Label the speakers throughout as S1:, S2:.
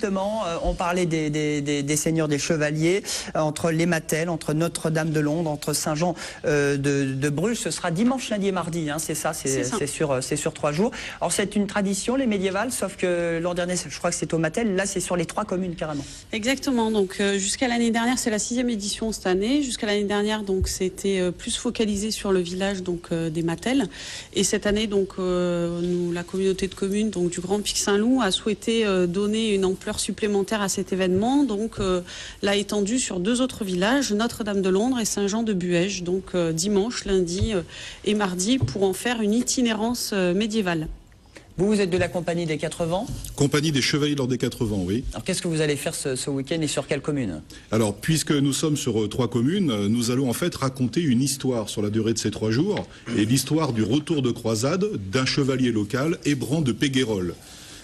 S1: justement, on parlait des seigneurs, des chevaliers, entre les Mattel, entre Notre-Dame-de-Londres, entre Saint-Jean de Bruges. Ce sera dimanche, lundi et mardi, hein, c'est ça, c'est sur 3 jours. Alors c'est une tradition, les médiévales, sauf que l'an dernier, je crois que c'est au Mattel, là c'est sur les 3 communes carrément.
S2: Exactement, donc jusqu'à l'année dernière, c'est la 6e édition cette année. Jusqu'à l'année dernière, donc c'était plus focalisé sur le village donc des Mattel. Et cette année, donc nous, la communauté de communes donc du Grand Pic Saint-Loup a souhaité donner une ampleur supplémentaire à cet événement, donc l'a étendu sur 2 autres villages, Notre-Dame-de-Londres et Saint-Jean-de-Buège, donc dimanche, lundi et mardi, pour en faire une itinérance médiévale.
S1: Vous êtes de la Compagnie des 4 Vents?
S3: Compagnie des Chevaliers lors des 4 Vents, oui.
S1: Alors qu'est-ce que vous allez faire ce week-end et sur quelle commune?
S3: Alors, puisque nous sommes sur 3 communes, nous allons en fait raconter une histoire sur la durée de ces 3 jours, et l'histoire du retour de croisade d'un chevalier local, Hébrand de Péguerolles.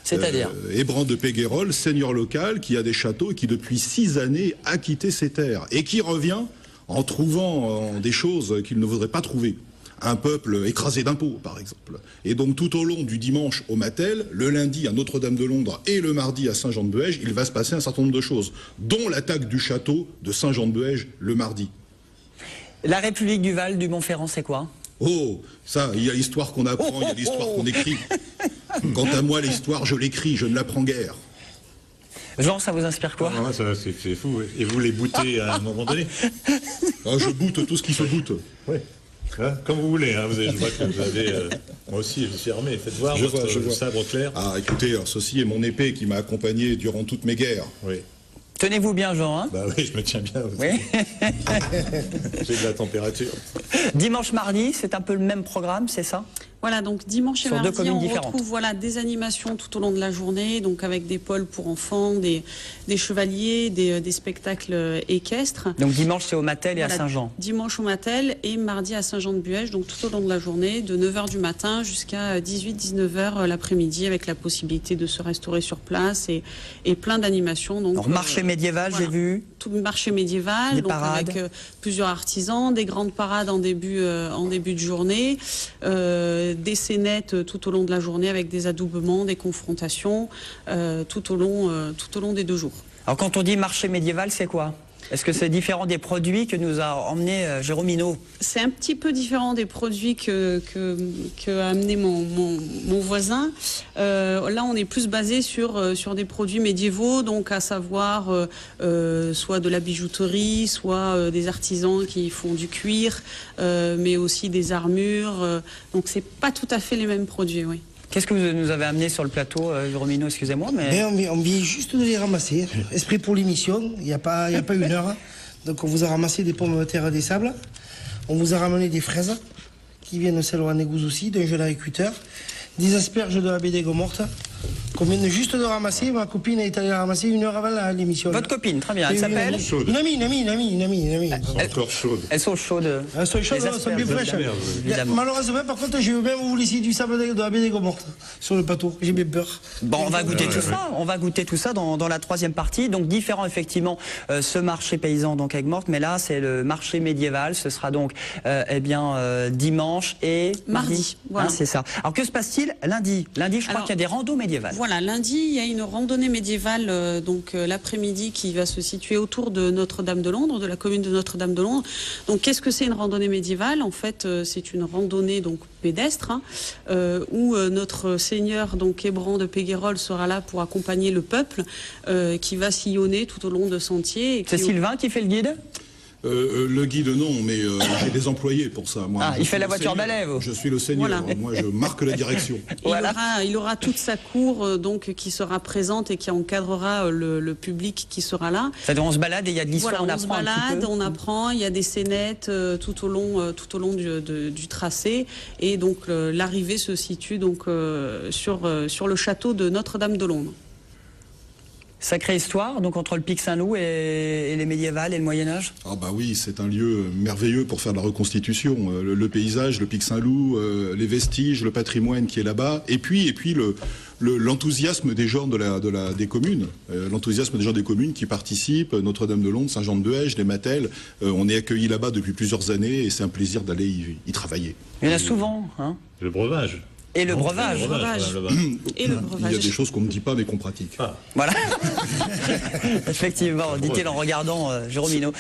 S1: C'est-à-dire
S3: Hébrand de Péguerolles, seigneur local, qui a des châteaux et qui depuis 6 années a quitté ses terres, et qui revient en trouvant des choses qu'il ne voudrait pas trouver. Un peuple écrasé d'impôts, par exemple. Et donc, tout au long du dimanche au Mattel, le lundi à Notre-Dame-de-Londres et le mardi à Saint-Jean-de-Buège, il va se passer un certain nombre de choses, dont l'attaque du château de Saint-Jean-de-Buège le mardi.
S1: La République du Val du Montferrand, c'est quoi?
S3: Oh, ça, il y a l'histoire qu'on apprend, il y a l'histoire qu'on écrit. Quant à moi, l'histoire, je l'écris, je ne l'apprends guère.
S1: Jean, ça vous inspire quoi?
S4: Ah, c'est fou, oui. Et vous les bootez à un moment donné?
S3: Je boute tout ce qui se boute.
S4: Oui. Hein, comme vous voulez, hein, je vois que vous avez... moi aussi, je suis armé. Faites voir votre sabre clair.
S3: Ah, écoutez, ceci est mon épée qui m'a accompagné durant toutes mes guerres.
S4: Oui.
S1: Tenez-vous bien, Jean, hein?
S4: Bah oui, je me tiens bien.
S1: Oui.
S4: J'ai de la température.
S1: Dimanche, mardi, c'est un peu le même programme, c'est ça?
S2: Voilà, donc dimanche et
S1: Sur 2
S2: mardi,
S1: communes
S2: on
S1: différentes.
S2: retrouve des animations tout au long de la journée, donc avec des pôles pour enfants, des chevaliers, des spectacles équestres.
S1: Donc dimanche, c'est au Mattel et à Saint-Jean.
S2: Dimanche au Mattel et mardi à Saint-Jean-de-Buège, donc tout au long de la journée, de 9h du matin jusqu'à 18-19h l'après-midi, avec la possibilité de se restaurer sur place et plein d'animations. Donc
S1: marché médiéval, j'ai vu.
S2: Tout le marché médiéval,
S1: des
S2: donc
S1: parades.
S2: avec plusieurs artisans, des grandes parades en début de journée, des scénettes tout au long de la journée avec des adoubements, des confrontations tout au long des 2 jours.
S1: Alors quand on dit marché médiéval, c'est quoi? Est-ce que c'est différent des produits que nous a emmené Jérôme Hinault?
S2: C'est un petit peu différent des produits que a amené mon voisin. Là, on est plus basé sur des produits médiévaux, donc à savoir soit de la bijouterie, soit des artisans qui font du cuir, mais aussi des armures. Donc c'est pas tout à fait les mêmes produits, oui.
S1: Qu'est-ce que vous nous avez amené sur le plateau, Jérôme Hinault, excusez-moi, mais...
S5: On vient juste de les ramasser. Esprit pour l'émission, il n'y a pas 1 heure. Donc on vous a ramassé des pommes de terre et des sables. On vous a ramené des fraises qui viennent de Saint-Laurent-des-Gouzes aussi, d'un jeune agriculteur. Des asperges de la baie des Gomortes qu'on vient juste de ramasser. Ma copine est allée ramasser 1 heure avant l'émission.
S1: Votre copine, très bien, elle s'appelle?
S5: Une amie.
S4: Elles sont encore chaudes.
S1: Elles sont chaudes.
S5: Elles sont chaudes, elles sont bien fraîches. Malheureusement, par contre, je veux bien vous laisser du sable de la baie des Gomortes sur le plateau. J'ai bien peur.
S1: Bon, on va goûter tout ça. On va goûter tout ça dans la 3e partie. Donc différent effectivement ce marché paysan donc Aigues-Mortes, mais là c'est le marché médiéval. Ce sera donc dimanche et
S2: mardi. Voilà.
S1: Hein, c'est ça. Alors que se passe-t-il lundi? Lundi, je crois qu'il y a des randos médiévales.
S2: Voilà, lundi il y a une randonnée médiévale donc l'après-midi qui va se situer autour de Notre-Dame-de-Londres, de la commune de Notre-Dame-de-Londres. Donc qu'est-ce que c'est une randonnée médiévale? En fait, c'est une randonnée donc pédestre où notre seigneur donc Hébrand de Péguerolles sera là pour accompagner le peuple qui va sillonner tout au long de sentiers.
S1: C'est Sylvain qui fait le guide?
S3: Le guide non, mais j'ai des employés pour ça. Moi,
S1: il fait la voiture balai, vous.
S3: Je suis le seigneur,
S2: Voilà.
S3: moi je marque la direction.
S2: Il aura toute sa cour donc qui sera présente et qui encadrera le public qui sera là.
S1: C'est-à-dire on se balade et il y a de l'histoire,
S2: Voilà,
S1: on apprend un petit peu.
S2: on apprend, il y a des scénettes tout au long du tracé, et donc l'arrivée se situe donc sur le château de Notre-Dame-de-Londres.
S1: Sacrée histoire, donc entre le Pic Saint-Loup et les médiévales et le Moyen-Âge?
S3: Ah bah oui, c'est un lieu merveilleux pour faire de la reconstitution. Le paysage, le Pic Saint-Loup, les vestiges, le patrimoine qui est là-bas, et puis l'enthousiasme des gens des communes, l'enthousiasme des gens des communes qui participent, Notre-Dame-de-Londres, Saint-Jean-de-Buège, les Mattel, on est accueillis là-bas depuis plusieurs années et c'est un plaisir d'aller y travailler.
S1: Il y en a souvent, hein?
S4: Le breuvage.
S1: Et le breuvage.
S2: Et le
S3: Il y a
S2: breuvage.
S3: des choses qu'on ne dit pas mais qu'on pratique.
S1: Voilà. Effectivement, dit-il en regardant Jérôme Hinault.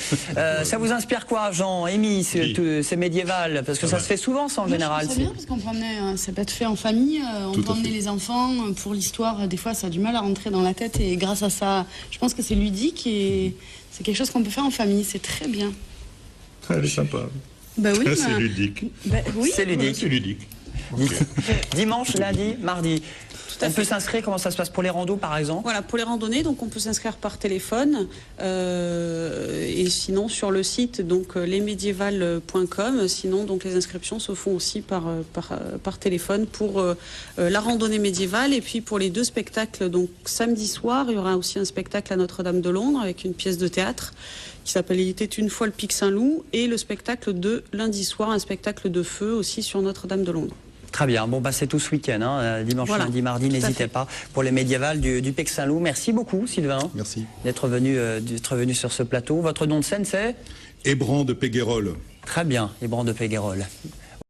S1: Ça vous inspire quoi, Jean, Amy, c'est médiéval? Parce que ça se fait souvent, ça, en général.
S6: C'est bien, parce qu'on peut emmener, ça peut être fait en famille, on peut emmener les enfants pour l'histoire. Des fois, ça a du mal à rentrer dans la tête, et grâce à ça, je pense que c'est ludique, et c'est quelque chose qu'on peut faire en famille, c'est très bien.
S4: Elle est sympa.
S6: Bah oui,
S4: C'est ludique.
S6: oui.
S1: C'est ludique.
S4: C'est ludique.
S1: Dimanche, lundi, mardi. On peut s'inscrire, comment ça se passe pour les randos par exemple?
S2: Voilà, pour les randonnées, donc on peut s'inscrire par téléphone et sinon sur le site donc lesmédiévales.com. Sinon donc les inscriptions se font aussi par téléphone pour la randonnée médiévale, et puis pour les 2 spectacles. Donc samedi soir, il y aura aussi un spectacle à Notre-Dame de Londres avec une pièce de théâtre qui s'appelle Il était une fois le Pic Saint-Loup, et le spectacle de lundi soir, un spectacle de feu aussi sur Notre-Dame de Londres.
S1: Très bien, bon bah c'est tout ce week-end, hein. Dimanche,
S2: Voilà,
S1: lundi, mardi, n'hésitez pas pour les médiévales du Pic Saint-Loup. Merci beaucoup Sylvain.
S3: Merci.
S1: D'être venu sur ce plateau. Votre nom de scène c'est?
S3: Hébran de Péguerolles.
S1: Très bien, Hébran de Péguerolles.